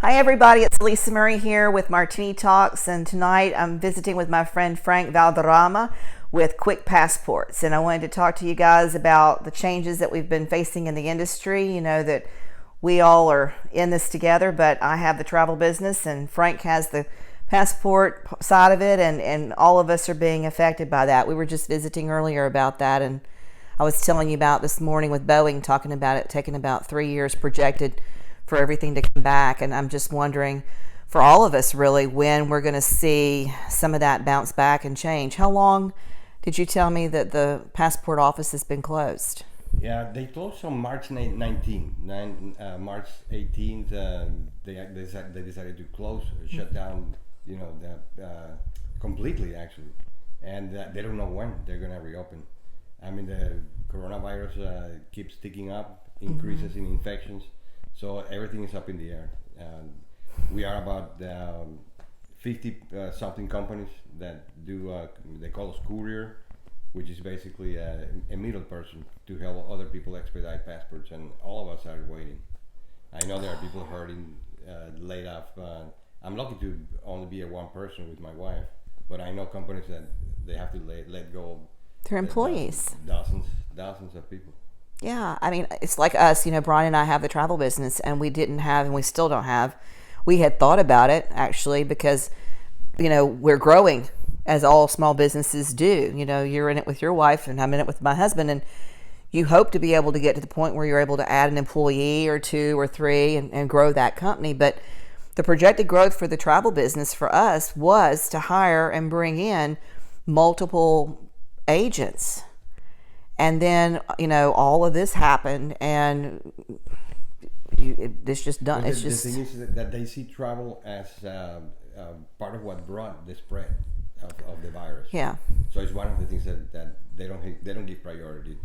Hi everybody, it's Alisamurray here with Martini Talks, and tonight I'm visiting with my friend Frank Valderrama with Quick Passports, and I wanted to talk to you guys about the changes that we've been facing in the industry. You know that we all are in this together, but I have the travel business and Frank has the passport side of it, and all of us are being affected by that. We were just visiting earlier about that, and I was telling you about this morning with Boeing talking about it taking about 3 years projected for everything to come back, and I'm just wondering for all of us really when we're going to see some of that bounce back and change. How long did you tell me that the passport office has been closed? Yeah, they closed on March 19th. March 18th, they decided to close, shut down, completely actually, and they don't know when they're gonna reopen. I mean, the coronavirus keeps ticking up, increases in infections. So everything is up in the air. We are about 50 something companies that do, they call us courier, which is basically a middle person to help other people expedite passports, and all of us are waiting. I know there are people hurting, laid off. I'm lucky to only be a one person with my wife, but I know companies that they have to let go Their employees. Dozens of people. Yeah, I mean, it's like us, Brian and I have the travel business, and we didn't have, and we still don't have. We had thought about it, actually, because, we're growing, as all small businesses do. You're in it with your wife, and I'm in it with my husband, and you hope to be able to get to the point where you're able to add an employee or two or three and grow that company. But the projected growth for the travel business for us was to hire and bring in multiple agents. And then, all of this happened, and it's just done. Well, the thing is that they see travel as part of what brought the spread of the virus. Yeah. So it's one of the things that they don't give priority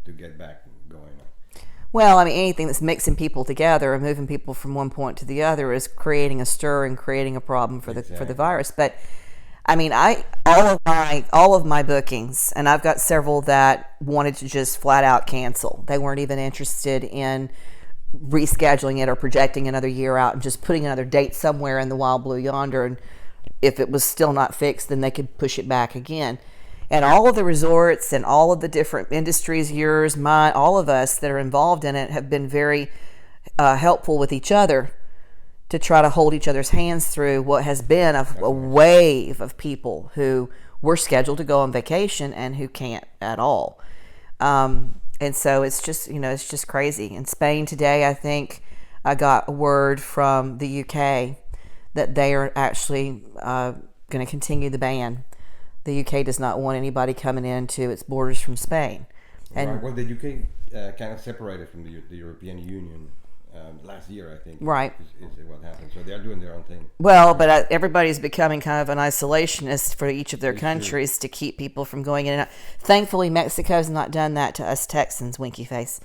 to get back going on. Well, I mean, anything that's mixing people together and moving people from one point to the other is creating a stir and creating a problem for the virus. But I mean, all of my bookings, and I've got several that wanted to just flat out cancel. They weren't even interested in rescheduling it or projecting another year out and just putting another date somewhere in the wild blue yonder. And if it was still not fixed, then they could push it back again. And all of the resorts and all of the different industries, yours, mine, all of us that are involved in it have been very helpful with each other to try to hold each other's hands through what has been a wave of people who were scheduled to go on vacation and who can't at all. And so it's just crazy. In Spain today, I think I got a word from the UK that they are actually going to continue the ban. The UK does not want anybody coming into its borders from Spain. And right. Well, the UK kind of separated from the European Union last year, I think. Right. Is what happened. So they're doing their own thing. Well, but everybody's becoming kind of an isolationist for each of their countries to keep people from going in and out. Thankfully, Mexico's not done that to us Texans, winky face.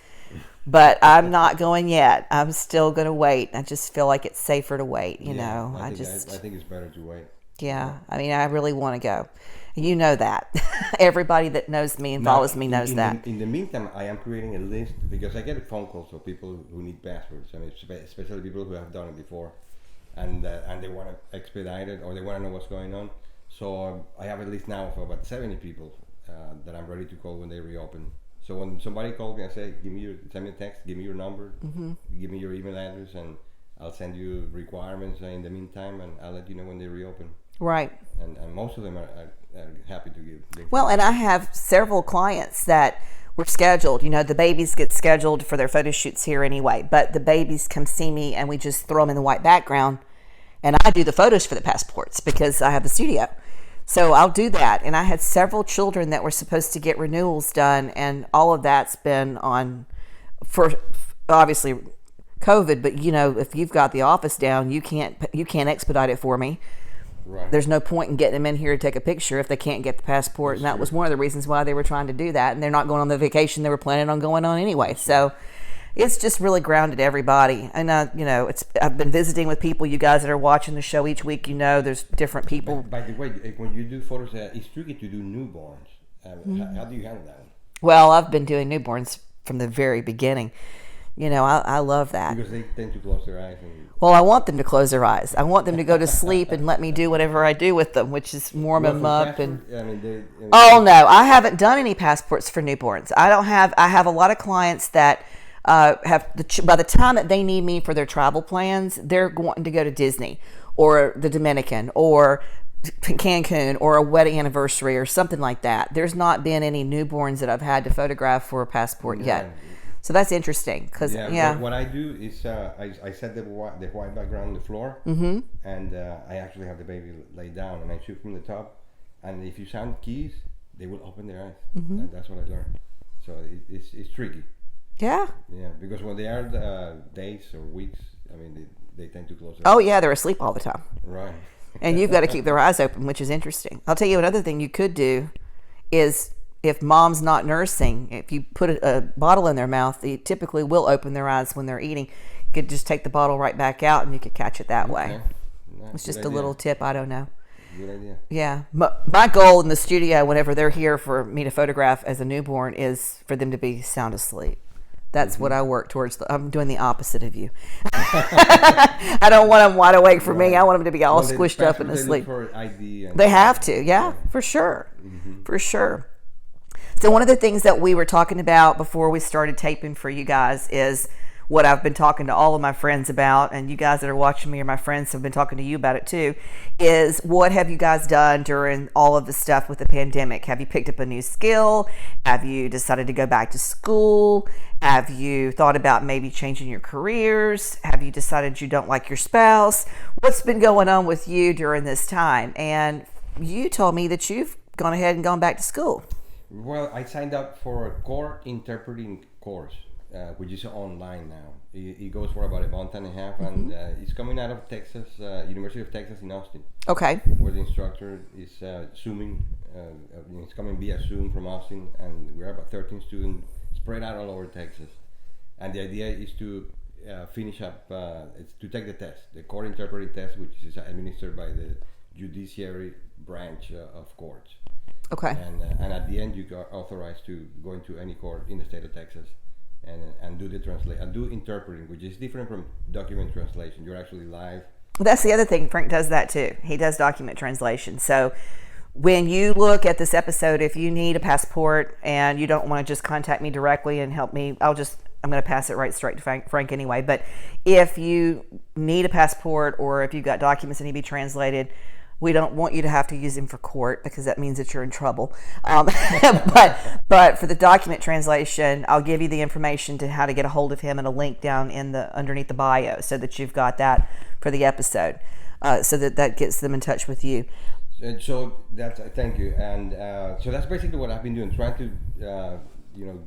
But I'm not going yet. I'm still going to wait. I just feel like it's safer to wait, I think it's better to wait. Yeah, I mean, I really want to go. You know that. Everybody that knows me and follows me knows that. In the meantime, I am creating a list because I get phone calls of people who need passports. I mean, especially people who have done it before, and they want to expedite it or they want to know what's going on. So I have a list now of about 70 people that I'm ready to call when they reopen. So when somebody calls me, I say, send me a text, give me your number, give me your email address, and I'll send you requirements in the meantime, and I'll let you know when they reopen. Right. And most of them are happy to give. Well, and I have several clients that were scheduled. The babies get scheduled for their photo shoots here anyway, but the babies come see me and we just throw them in the white background, and I do the photos for the passports because I have the studio. So I'll do that. And I had several children that were supposed to get renewals done, and all of that's been on for obviously COVID, but if you've got the office down, you can't expedite it for me. Right. There's no point in getting them in here to take a picture if they can't get the passport. That's and that true. was one of the reasons why they were trying to do that. And they're not going on the vacation they were planning on going on anyway. So it's just really grounded everybody. And, I've been visiting with people, you guys that are watching the show each week, there's different people. By the way, when you do photos, it's tricky to do newborns. How do you handle that? Well, I've been doing newborns from the very beginning. I love that. Because they tend to close their eyes. Well, I want them to close their eyes. I want them to go to sleep and let me do whatever I do with them, which is warm them up. Oh no, I haven't done any passports for newborns. I have a lot of clients that by the time that they need me for their travel plans, they're wanting to go to Disney or the Dominican or Cancun or a wedding anniversary or something like that. There's not been any newborns that I've had to photograph for a passport yet. So that's interesting because What I do is I set the white background on the floor, and I actually have the baby lay down, and I shoot from the top. And if you sound keys, they will open their eyes. And that's what I learned. So it's tricky. Yeah. Yeah, because when they are days or weeks, I mean, they tend to close their eyes. Oh yeah, they're asleep all the time. Right. And you've got to keep their eyes open, which is interesting. I'll tell you another thing you could do is, if mom's not nursing, if you put a bottle in their mouth, they typically will open their eyes when they're eating. You could just take the bottle right back out and you could catch it that way. Nice. It's just a little tip. I don't know. Good idea. Yeah. My goal in the studio, whenever they're here for me to photograph as a newborn, is for them to be sound asleep. That's what I work towards. I'm doing the opposite of you. I don't want them wide awake for me. I want them to be all squished up and asleep. For ID they have to. Yeah, for sure. For sure. So one of the things that we were talking about before we started taping for you guys is what I've been talking to all of my friends about, and you guys that are watching me or my friends have been talking to you about it too, is what have you guys done during all of the stuff with the pandemic? Have you picked up a new skill? Have you decided to go back to school? Have you thought about maybe changing your careers? Have you decided you don't like your spouse? What's been going on with you during this time? And you told me that you've gone ahead and gone back to school. Well, I signed up for a court interpreting course, which is online now. It goes for about a month and a half, and it's coming out of Texas, University of Texas in Austin. Okay. Where the instructor is Zooming. It's coming via Zoom from Austin, and we're about 13 students spread out all over Texas. And the idea is to finish up, it's to take the test, the court interpreting test, which is administered by the judiciary branch of courts. Okay. And at the end, you are authorized to go into any court in the state of Texas and do the translate and do interpreting, which is different from document translation. You're actually live. That's the other thing. Frank does that too. He does document translation. So when you look at this episode, if you need a passport and you don't want to just contact me directly and help me, I'm going to pass it right straight to Frank anyway. But if you need a passport or if you've got documents that need to be translated, we don't want you to have to use him for court because that means that you're in trouble. But for the document translation, I'll give you the information to how to get a hold of him and a link down in underneath the bio so that you've got that for the episode, so that gets them in touch with you. And so thank you. And so that's basically what I've been doing, trying to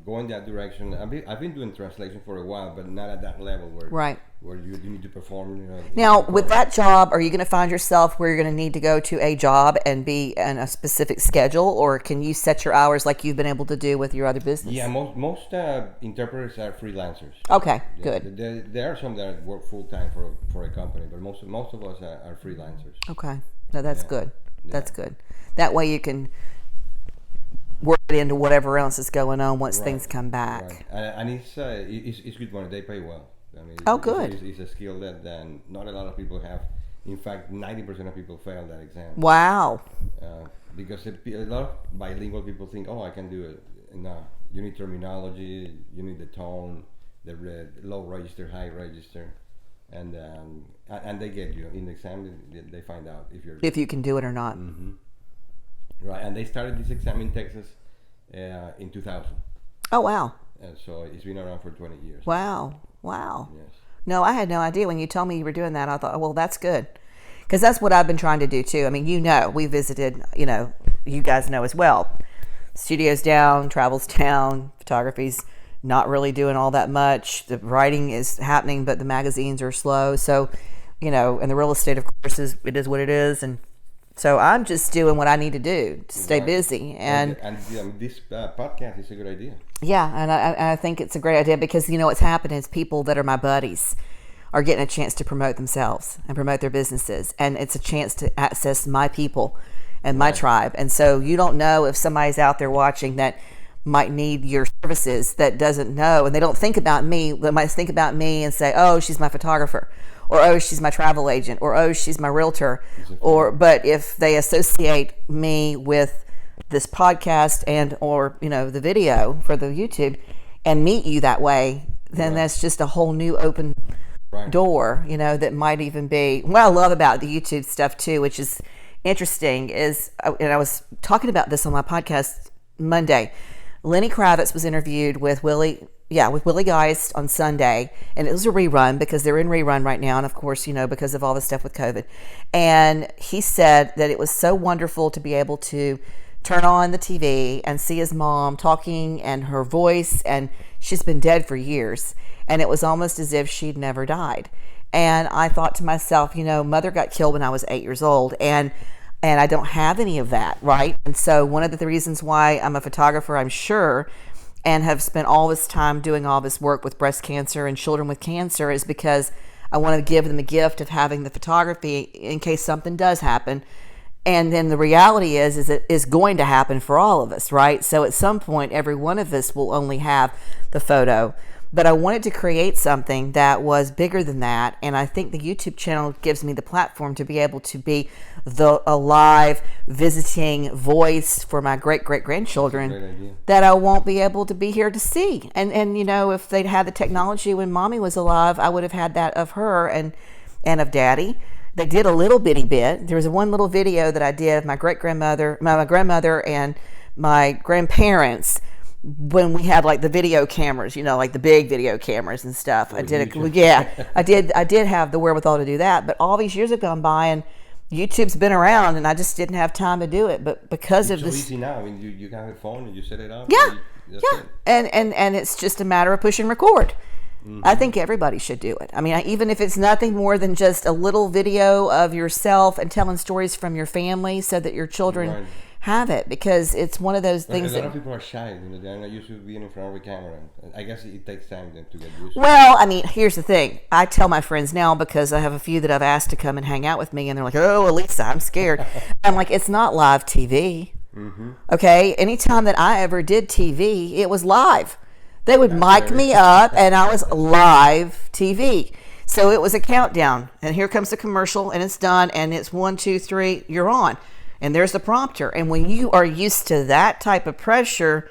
go in that direction. I've been doing translation for a while, but not at that level where you need to perform. Now, with that job, are you going to find yourself where you're going to need to go to a job and be in a specific schedule, or can you set your hours like you've been able to do with your other business? Yeah, most interpreters are freelancers. Okay, yeah, good. There are some that work full time for a company, but most of us are freelancers. Okay, no, that's good. Yeah. That's good. That way you can work it into whatever else is going on once things come back. Right. And it's good money. They pay well. I mean, good. It's a skill that not a lot of people have. In fact, 90% of people fail that exam. Wow. Because a lot of bilingual people think, I can do it. No, you need terminology, you need the tone, the low register, high register, and they get you in the exam. They find out if you can do it or not. Mm-hmm. Right, and they started this exam in Texas in 2000. Oh wow! So it's been around for 20 years. Wow. Yes. No, I had no idea. When you told me you were doing that, I thought, well, that's good. Because that's what I've been trying to do too. I mean, we visited, you guys know as well. Studio's down, travel's down, photography's not really doing all that much. The writing is happening, but the magazines are slow. So, and the real estate, of course, it is what it is. And so I'm just doing what I need to do to stay busy. And this podcast is a good idea. Yeah, and I think it's a great idea because, what's happened is people that are my buddies are getting a chance to promote themselves and promote their businesses. And it's a chance to access my people and my tribe. And so you don't know if somebody's out there watching that might need your services that doesn't know, and they don't think about me. They might think about me and say, oh, she's my photographer, or oh, she's my travel agent, or oh, she's my realtor. But if they associate me with this podcast and or the video for the YouTube and meet you that way, then that's just a whole new open door, that might even be what I love about the YouTube stuff too, which is interesting is, and I was talking about this on my podcast Monday. Lenny Kravitz was interviewed with Willie Geist on Sunday, and it was a rerun because they're in rerun right now, and of course, because of all the stuff with COVID. And he said that it was so wonderful to be able to turn on the TV and see his mom talking and her voice, and she's been dead for years, and it was almost as if she'd never died. And I thought to myself, mother got killed when I was 8 years old, and I don't have any of that, right? And so one of the reasons why I'm a photographer, I'm sure, and have spent all this time doing all this work with breast cancer and children with cancer is because I want to give them the gift of having the photography in case something does happen. And then the reality is it is going to happen for all of us, right? So at some point, every one of us will only have the photo. But I wanted to create something that was bigger than that. And I think the YouTube channel gives me the platform to be able to be a live visiting voice for my great-great-grandchildren that I won't be able to be here to see. And if they'd had the technology when Mommy was alive, I would have had that of her and of Daddy. They did a little bitty bit. There was one little video that I did of my great-grandmother, my grandmother and my grandparents when we had like the video cameras, like the big video cameras and stuff. I did have the wherewithal to do that, but all these years have gone by and YouTube's been around and I just didn't have time to do it. But because it's of this, so easy now. I mean, you have a phone and you set it up. Yeah. And it's just a matter of push and record. Mm-hmm. I think everybody should do it. I mean, even if it's nothing more than just a little video of yourself and telling stories from your family so that your children have it, because it's one of those things a lot of people are shy. They're not used to being in front of a camera. I guess it takes time then to get used to it. Well, I mean, here's the thing. I tell my friends now, because I have a few that I've asked to come and hang out with me, and they're like, oh, Alisa, I'm scared. I'm like, it's not live TV. Mm-hmm. Okay? Anytime that I ever did TV, it was live. They would mic me up, and I was live TV. So it was a countdown, and here comes the commercial, and it's done, and it's 1, 2, 3, you're on. And there's the prompter. And when you are used to that type of pressure,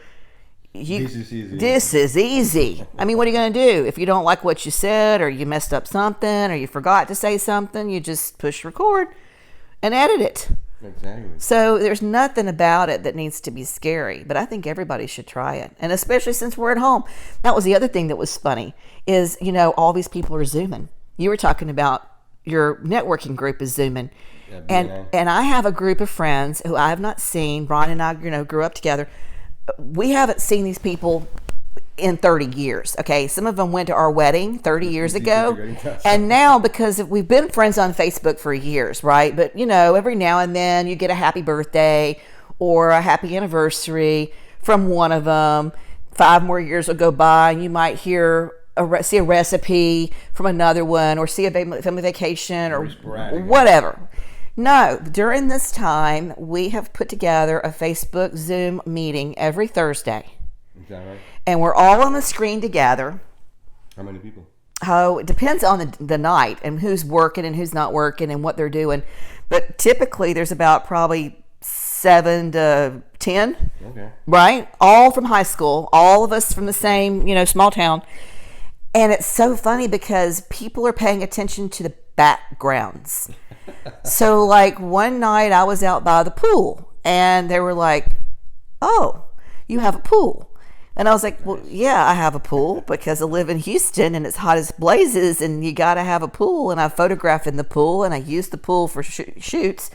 this is easy. I mean, what are you going to do? If you don't like what you said, or you messed up something, or you forgot to say something, you just push record and edit it. Exactly. So there's nothing about it that needs to be scary, but I think everybody should try it. And especially since we're at home. That was the other thing that was funny is, all these people are Zooming. You were talking about your networking group is Zooming. Yeah, and I have a group of friends who I have not seen. Brian and I, grew up together. We haven't seen these people in 30 years. Okay, some of them went to our wedding 30 years ago, and now because we've been friends on Facebook for years, right? But every now and then you get a happy birthday or a happy anniversary from one of them. 5 more years will go by, and you might see a recipe from another one, or see a family vacation, or whatever. No, during this time, we have put together a Facebook Zoom meeting every Thursday. Is that right? And we're all on the screen together. How many people? Oh, it depends on the night and who's working and who's not working and what they're doing. But typically, there's about probably 7 to 10. Okay. Right? All from high school. All of us from the same, small town. And it's so funny because people are paying attention to the backgrounds. So like one night I was out by the pool and they were like, oh, you have a pool. And I was like, well, yeah, I have a pool because I live in Houston and it's hot as blazes and you got to have a pool. And I photograph in the pool and I use the pool for shoots.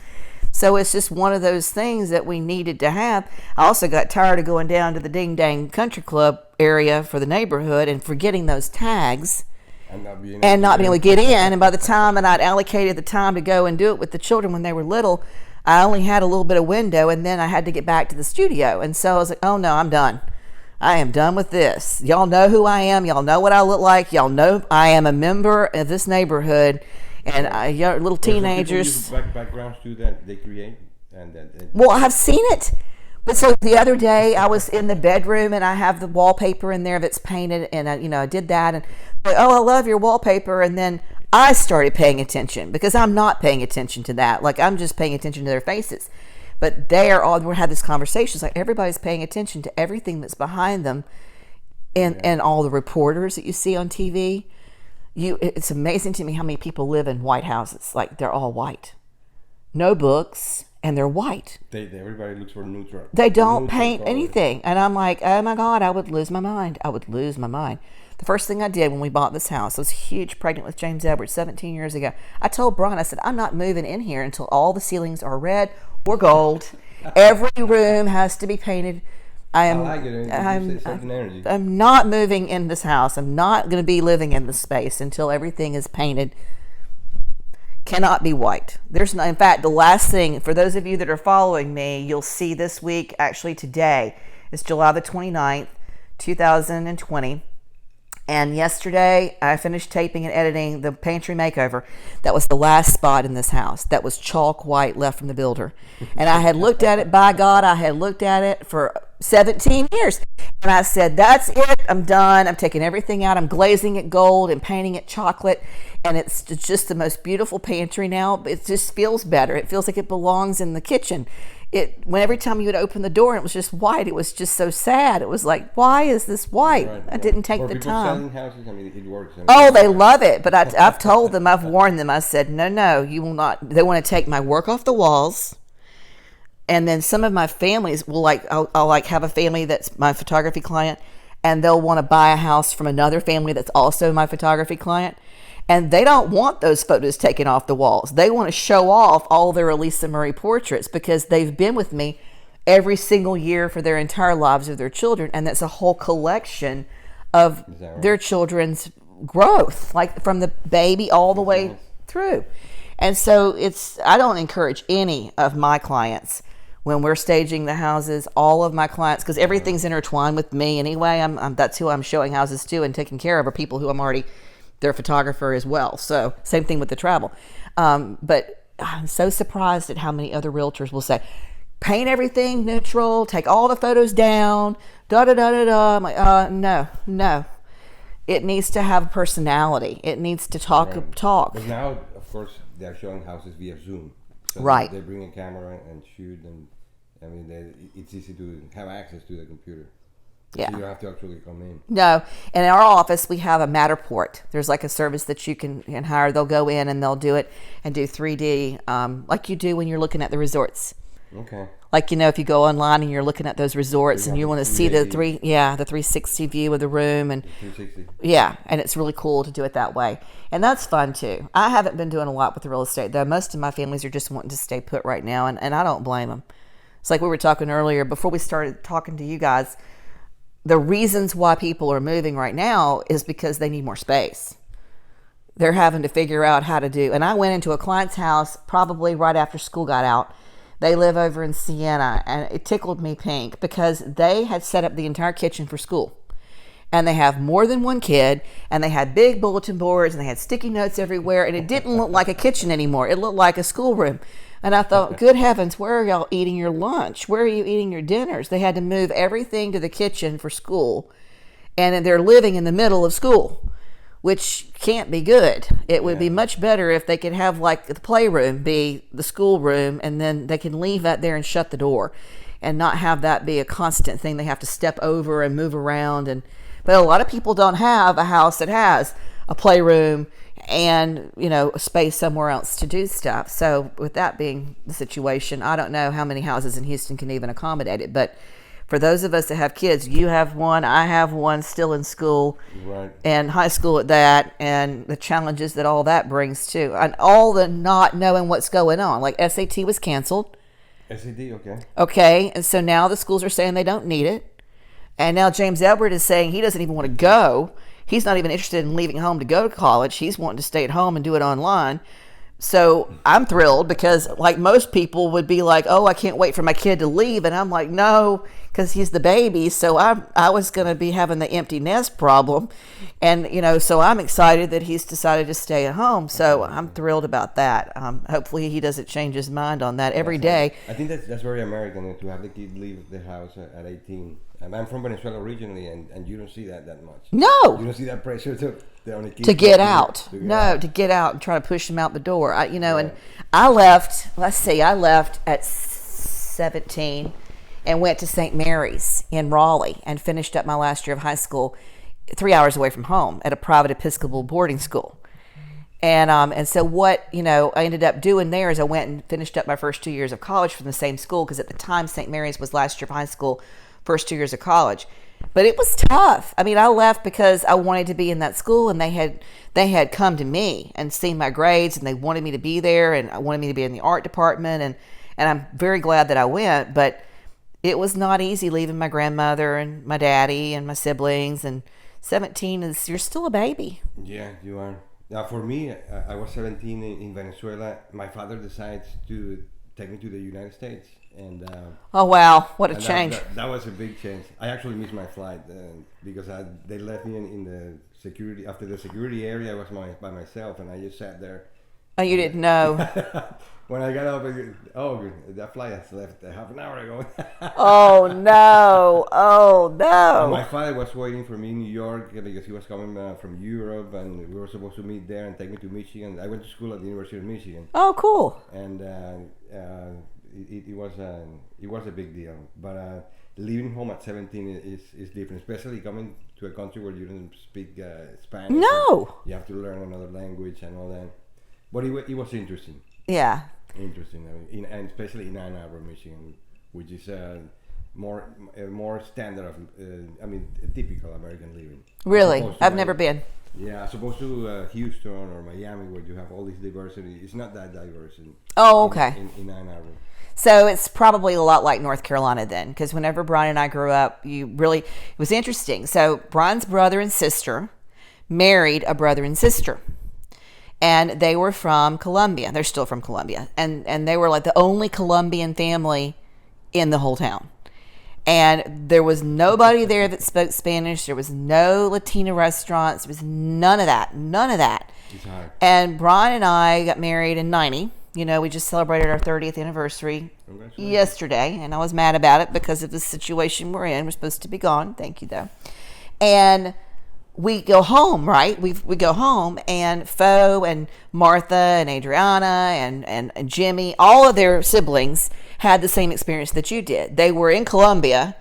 So it's just one of those things that we needed to have. I also got tired of going down to the Ding Dang Country Club area for the neighborhood and forgetting those tags. And not being able to get in. And by the time that I'd allocated the time to go and do it with the children when they were little, I only had a little bit of window, and then I had to get back to the studio. And so I was like, oh no, I'm done. I am done with this. Y'all know who I am. Y'all know what I look like. Y'all know I am a member of this neighborhood. And little teenagers. Backgrounds too that they create. Well, I've seen it. But so the other day I was in the bedroom and I have the wallpaper in there that's painted, and I did that, and like, oh, I love your wallpaper, and then I started paying attention because I'm not paying attention to that. Like, I'm just paying attention to their faces. But we had this conversation. It's like everybody's paying attention to everything that's behind them, and all the reporters that you see on TV. It's amazing to me how many people live in white houses. Like, they're all white, no books, and they're white. Everybody looks for neutral. They don't paint anything, and I'm like, oh my God, I would lose my mind. The first thing I did when we bought this house, I was huge, pregnant with James Edwards 17 years ago. I told Brian, I said, I'm not moving in here until all the ceilings are red or gold. Every room has to be painted. I like it. I'm not moving in this house. I'm not going to be living in this space until everything is painted. Cannot be white. In fact, the last thing, for those of you that are following me, you'll see this week, actually today, it's July the 29th, 2020. And yesterday, I finished taping and editing the pantry makeover. That was the last spot in this house. That was chalk white left from the builder. And I had looked at it, by God, I had looked at it for 17 years. And I said, that's it. I'm done. I'm taking everything out. I'm glazing it gold and painting it chocolate. And it's just the most beautiful pantry now. It just feels better. It feels like it belongs in the kitchen. Every time you would open the door and it was just white, it was just so sad. It was like, why is this white? Right. I didn't take the time. Houses, it works. They love it. But I've told them, I've warned them. I said, no, you will not. They want to take my work off the walls. And then some of my families will I'll have a family that's my photography client, and they'll want to buy a house from another family that's also my photography client. And they don't want those photos taken off the walls. They want to show off all their Alisa Murray portraits because they've been with me every single year for their entire lives of their children. And that's a whole collection of their children's growth, like from the baby all the way through. And so I don't encourage any of my clients when we're staging the houses, all of my clients, because everything's intertwined with me anyway. That's who I'm showing houses to and taking care of, are people who I'm already their photographer as well. So same thing with the travel. But I'm so surprised at how many other realtors will say, paint everything neutral, take all the photos down, da-da-da-da-da. I'm like, no. It needs to have personality. It needs to talk. But now, of course, they're showing houses via Zoom. So right. They bring a camera and shoot, and it's easy to have access to the computer. Yeah. So you don't have to actually come in. No. And in our office, we have a Matterport. There's like a service that you can hire. They'll go in and they'll do it and do 3D, like you do when you're looking at the resorts. Okay. Like, if you go online and you're looking at those resorts and you want to see the 360 view of the room. And 360. Yeah. And it's really cool to do it that way. And that's fun too. I haven't been doing a lot with the real estate, though. Most of my families are just wanting to stay put right now. And I don't blame them. It's like we were talking earlier before we started talking to you guys. The reasons why people are moving right now is because they need more space. They're having to figure out how to do. And I went into a client's house probably right after school got out. They live over in Siena, and it tickled me pink because they had set up the entire kitchen for school. And they have more than one kid, and they had big bulletin boards, and they had sticky notes everywhere, and it didn't look like a kitchen anymore. It looked like a schoolroom. And I thought, good heavens, where are y'all eating your lunch? Where are you eating your dinners? They had to move everything to the kitchen for school. And they're living in the middle of school, which can't be good. It would be much better if they could have like the playroom be the school room, and then they can leave that there and shut the door and not have that be a constant thing they have to step over and move around. But a lot of people don't have a house that has a playroom and a space somewhere else to do stuff. So with that being the situation, I don't know how many houses in Houston can even accommodate it. But for those of us that have kids, you have one, I have one still in school, right, and high school at that, and the challenges that all that brings too, and all the not knowing what's going on. Like SAT was canceled. SAT, okay, and so now the schools are saying they don't need it, and now James Edward is saying he doesn't even want to go. He's not even interested in leaving home to go to college. He's wanting to stay at home and do it online. So I'm thrilled because, like, most people would be like, oh, I can't wait for my kid to leave. And I'm like, no, because he's the baby. So I was going to be having the empty nest problem. And, so I'm excited that he's decided to stay at home. So I'm thrilled about that. Hopefully he doesn't change his mind on that every day. I think that's very American to have the kid leave the house at 18. And I'm from Venezuela originally, and you don't see that much. No. You don't see that pressure to get out. To get out and try to push him out the door. And I left, I left at 17 and went to St. Mary's in Raleigh and finished up my last year of high school 3 hours away from home at a private Episcopal boarding school. And so what, I ended up doing there is I went and finished up my first 2 years of college from the same school, because at the time St. Mary's was last year of high school, first 2 years of college. But it was tough. I mean, I left because I wanted to be in that school, and they had come to me and seen my grades, and they wanted me to be there, and I wanted me to be in the art department, and I'm very glad that I went. But it was not easy leaving my grandmother and my daddy and my siblings. And 17 is, you're still a baby. Yeah, you are. Now, for me, I was 17 in Venezuela. My father decides to take me to the United States. And oh wow, what a change! That was a big change. I actually missed my flight because they left me in the security. After the security area, I was by myself, and I just sat there. Oh, you didn't know? When I got up, that flight has left half an hour ago. Oh no! Oh no! And my father was waiting for me in New York because he was coming from Europe, and we were supposed to meet there and take me to Michigan. I went to school at the University of Michigan. Oh, cool! And it was a big deal, but leaving home at 17 is different, especially coming to a country where you don't speak Spanish. No, you have to learn another language and all that. But it was interesting. Yeah, interesting. I mean, and especially in Ann Arbor, Michigan, which is more standard of typical American living. Really, I've never been. Yeah, as opposed to Houston or Miami, where you have all this diversity. It's not that diverse. Okay. In Ann Arbor. So it's probably a lot like North Carolina then, because whenever Brian and I grew up, it was interesting. So Brian's brother and sister married a brother and sister, and they were from Colombia. They're still from Colombia, and they were like the only Colombian family in the whole town. And there was nobody there that spoke Spanish. There was no Latina restaurants. There was none of that. And Brian and I got married in 90. We just celebrated our 30th anniversary yesterday. And I was mad about it because of the situation we're in. We're supposed to be gone. Thank you, though. And we go home, right? We go home, and Fo and Martha and Adriana and Jimmy, all of their siblings had the same experience that you did. They were in Colombia,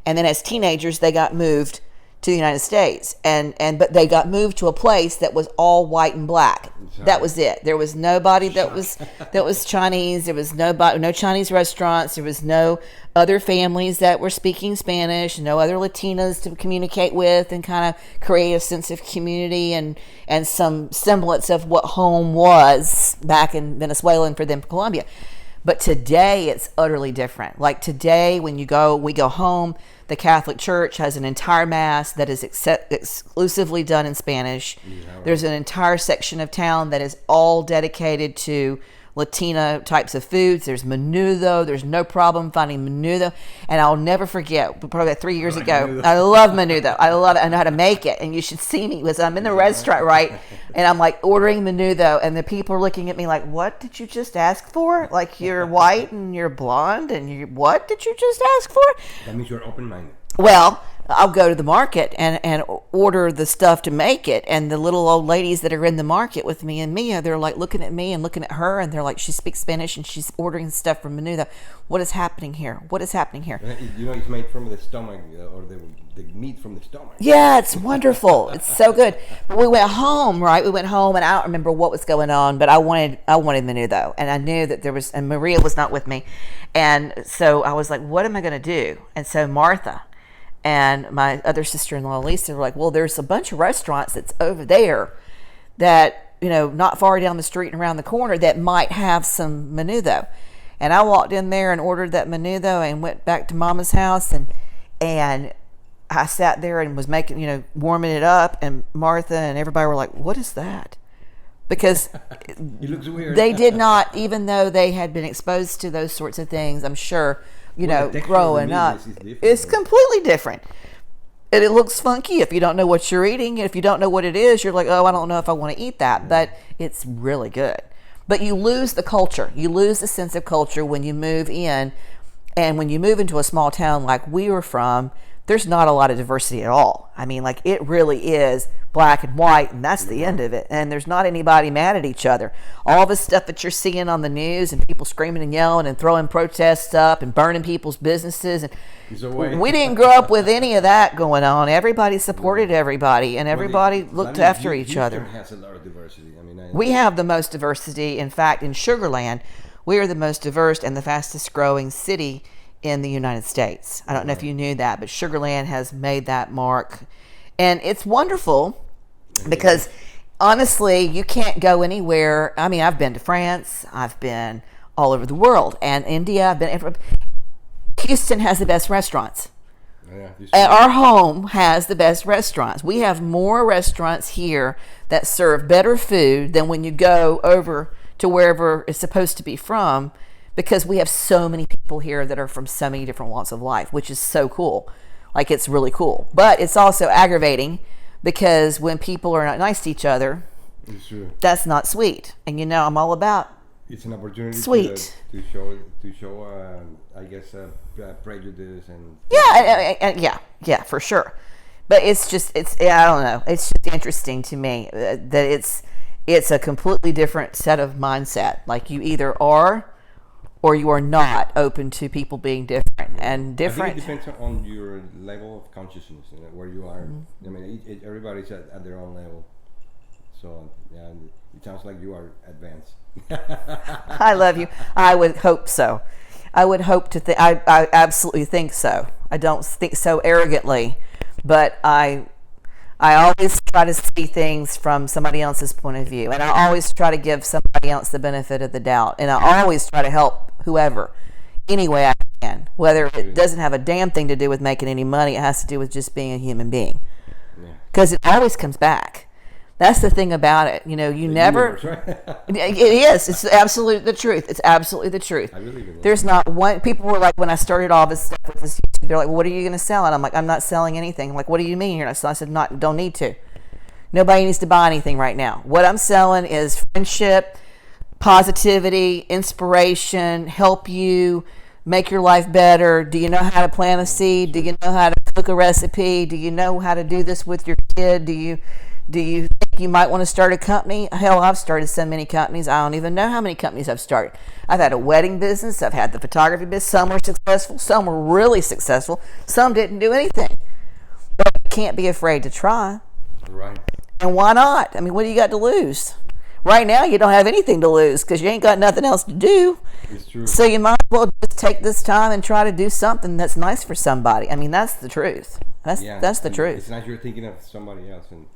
and then as teenagers, they got moved to the United States, but they got moved to a place that was all white and black. That was it. There was nobody that was Chinese. There was no Chinese restaurants. There was no other families that were speaking Spanish. No other Latinas to communicate with and kind of create a sense of community and some semblance of what home was back in Venezuela and for them Colombia. But today it's utterly different. Like today, when we go home, the Catholic Church has an entire mass that is exclusively done in Spanish. Yeah. There's an entire section of town that is all dedicated to Latina types of foods. There's menudo. There's no problem finding menudo. And I'll never forget, probably 3 years ago, menudo. I love menudo. I love it. I know how to make it. And you should see me because I'm in the restaurant, right? And I'm like ordering menudo. And the people are looking at me like, what did you just ask for? Like you're white and you're blonde and what did you just ask for? That means you're open-minded. Well, I'll go to the market and order the stuff to make it. And the little old ladies that are in the market with me and Mia, they're like looking at me and looking at her. And they're like, she speaks Spanish and she's ordering stuff from Menudo. What is happening here? What is happening here? It's made from the stomach or the meat from the stomach. Yeah, it's wonderful. It's so good. But we went home, right? We went home and I don't remember what was going on, but I wanted Menudo. And I knew that and Maria was not with me. And so I was like, what am I going to do? And so Martha and my other sister-in-law, Alisa, were like, well, there's a bunch of restaurants that's over there that, not far down the street and around the corner that might have some menudo. And I walked in there and ordered that menudo and went back to Mama's house and I sat there and was making, warming it up, and Martha and everybody were like, what is that? because It looks weird. they did not, even though they had been exposed to those sorts of things, I'm sure, The texture growing of up, the meat is different, it's right? completely different. And it looks funky if you don't know what you're eating. If you don't know what it is, you're like, oh, I don't know if I want to eat that. But it's really good. But you lose the culture. You lose the sense of culture when you move in. And when you move into a small town like we were from, there's not a lot of diversity at all. I mean, like, it really is black and white, and that's the end of it. And there's not anybody mad at each other. All the stuff that you're seeing on the news and people screaming and yelling and throwing protests up and burning people's businesses, and we didn't grow up with any of that going on. Everybody supported everybody, and everybody looked after each other. Houston has a lot of diversity. I mean, We have the most diversity. In fact, in Sugar Land, we are the most diverse and the fastest growing city in the United States. I don't know if you knew that, but Sugar Land has made that mark. And it's wonderful because, honestly, you can't go anywhere. I mean, I've been to France. I've been all over the world. And India. Houston has the best restaurants. And our home has the best restaurants. We have more restaurants here that serve better food than when you go over to wherever it's supposed to be from, because we have so many people here that are from so many different walks of life, which is so cool. Like, it's really cool. But it's also aggravating because when people are not nice to each other, it's true. That's not sweet. And I'm all about it's an opportunity sweet. to show I guess prejudice and yeah, for sure. But I don't know. It's just interesting to me that it's a completely different set of mindset. Like, you either are or you are not open to people being different and different. I think it depends on your level of consciousness, where you are. I mean, everybody's at their own level. So it sounds like you are advanced. I love you. I would hope so. I would hope to think. I absolutely think so. I don't think so arrogantly, but I always try to see things from somebody else's point of view, and I always try to give somebody else the benefit of the doubt, and I always try to help whoever any way I can, whether it doesn't have a damn thing to do with making any money. It has to do with just being a human being, because it always comes back. That's the thing about it. You never. It is. It's absolutely the truth. It's absolutely the truth. I believe in it. There's not one. People were like, when I started all this stuff with this YouTube, they're like, well, what are you going to sell? And I'm like, I'm not selling anything. I'm like, what do you mean you're not selling? I said, don't need to. Nobody needs to buy anything right now. What I'm selling is friendship, positivity, inspiration, help you make your life better. Do you know how to plant a seed? Do you know how to cook a recipe? Do you know how to do this with your kid? Do you think you might want to start a company? Hell, I've started so many companies. I don't even know how many companies I've started. I've had a wedding business. I've had the photography business. Some were successful. Some were really successful. Some didn't do anything. But you can't be afraid to try. Right. And why not? I mean, what do you got to lose? Right now, you don't have anything to lose because you ain't got nothing else to do. It's true. So you might as well just take this time and try to do something that's nice for somebody. I mean, that's the truth. That's the truth. It's nice you're thinking of somebody else and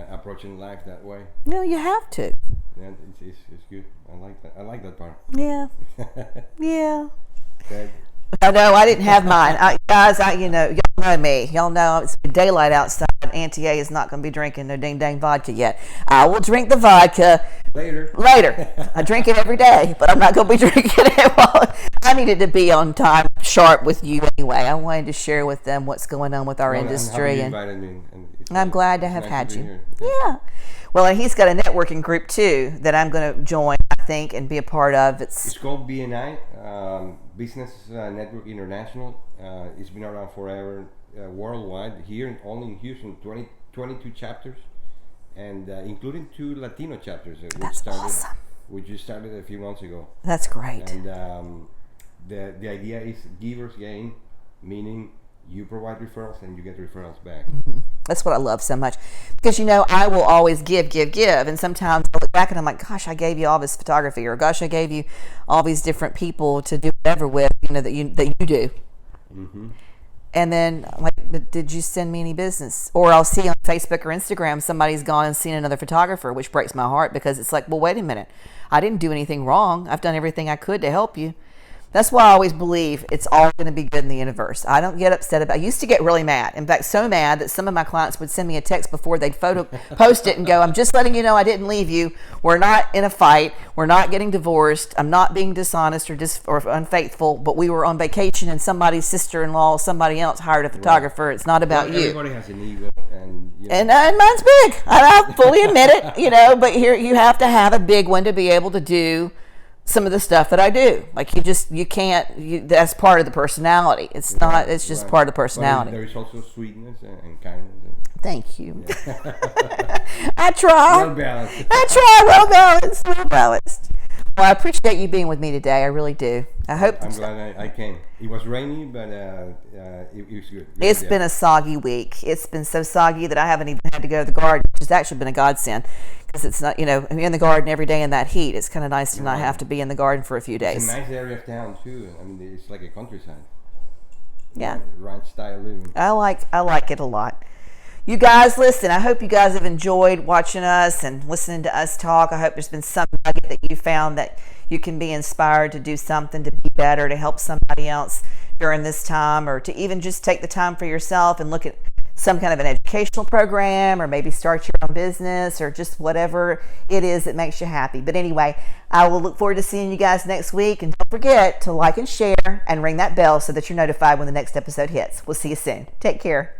approaching life that way. No, you have to. Yeah, it's good. I like that. I like that part. Yeah. Yeah. Okay. I know I didn't have mine. Guys, y'all know me. Y'all know it's daylight outside. Auntie A is not going to be drinking no dang vodka yet. I will drink the vodka Later. I drink it every day, but I'm not going to be drinking it. I needed to be on time, sharp with you anyway. I wanted to share with them what's going on with our industry. And I'm glad to have had you. Here. Yeah. Well, and he's got a networking group too that I'm going to join, I think, and be a part of. It's called BNI, Business Network International. It's been around forever, worldwide. Here, only in Houston, 22 chapters, and including 2 Latino chapters. That's awesome. Which just started a few months ago. That's great. And the idea is givers gain, meaning you provide referrals and you get referrals back. Mm-hmm. That's what I love so much, because I will always give, and sometimes I look back and I'm like, gosh, I gave you all this photography, or gosh, I gave you all these different people to do whatever with, that you do. Mm-hmm. And then, but did you send me any business? Or I'll see on Facebook or Instagram somebody's gone and seen another photographer, which breaks my heart, because it's like, well, wait a minute, I didn't do anything wrong. I've done everything I could to help you. That's why I always believe it's all going to be good in the universe. I don't get upset about it. I used to get really mad. In fact, so mad that some of my clients would send me a text before they'd post it and go, I'm just letting you know I didn't leave you. We're not in a fight. We're not getting divorced. I'm not being dishonest or unfaithful, but we were on vacation and somebody's sister-in-law, somebody else hired a photographer. Right. It's not about you. Everybody has an ego. And mine's big. I fully admit it, but here you have to have a big one to be able to do some of the stuff that I do. Like you can't, that's part of the personality. It's not, it's just part of the personality. But there is also sweetness and kindness. Thank you. Yeah. I try. Well balanced. Well balanced. Well, I appreciate you being with me today. I really do. I hope. I'm glad I came. It was rainy, but it was good. It's been a soggy week. It's been so soggy that I haven't even had to go to the garden, which has actually been a godsend. Because it's not, I'm in the garden every day in that heat. It's kind of nice to not have to be in the garden for a few days. It's a nice area of town too. I mean, it's like a countryside. Yeah. Ranch style living. I like it a lot. You guys, listen, I hope you guys have enjoyed watching us and listening to us talk. I hope there's been some nugget that you found that you can be inspired to do something to be better, to help somebody else during this time, or to even just take the time for yourself and look at some kind of an educational program, or maybe start your own business, or just whatever it is that makes you happy. But anyway, I will look forward to seeing you guys next week. And don't forget to like and share and ring that bell so that you're notified when the next episode hits. We'll see you soon. Take care.